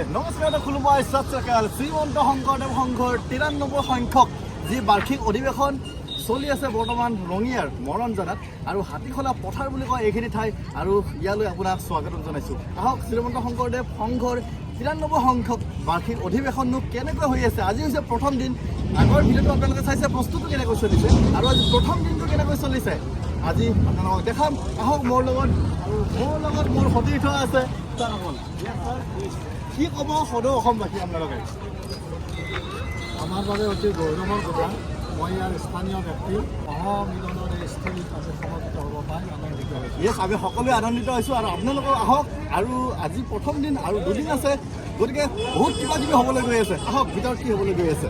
নমস্কাৰ খুলুমাই সৎ শ্ৰীমন্ত শংকৰদেৱ সংঘৰ 93 সংখ্যক যি বাৰ্ষিক অধিৱেশন চলি আছে বৰ্তমান ৰঙিয়াৰ মৰণজনাত আৰু হাতীখোলা পথাৰ বুলি কয় এইখিনি ঠাই আৰু ইয়ালৈ আপোনাক স্বাগতম জনাইছোঁ। আহক শ্ৰীমন্ত শংকৰদেৱ সংঘৰ 93 সংখ্যক বাৰ্ষিক অধিৱেশননো কেনেকৈ হৈ আছে। আজি হৈছে প্ৰথম দিন। আগৰ ভিডিঅ'টো আপোনালোকে চাইছে, প্ৰস্তুতি কেনেকৈ চলিছে আৰু আজি প্ৰথম দিনটো কেনেকৈ চলিছে আজি আপোনালোকক দেখাম। আহক মোৰ লগত, আৰু মোৰ সতীৰ্থ আছে। কি ক'ব সদৌ অসমবাসী আপোনালোকে? আমাৰ বাবে অতি গৌৰৱৰ কথা। মই ইয়াৰ স্থানীয় ব্যক্তি সহমিলনৰ এই স্থলীত আমি সমবেত হ'ব পাই আনন্দিত হৈছোঁ। ইয়েছ, আমি সকলোৱে আনন্দিত হৈছোঁ আৰু আপোনালোকক আহক। আৰু আজি প্ৰথম দিন আৰু দুদিন আছে, গতিকে বহুত কিবা কিবি হ'বলৈ গৈ আছে। আহক ভিতৰত কি হ'বলৈ গৈ আছে।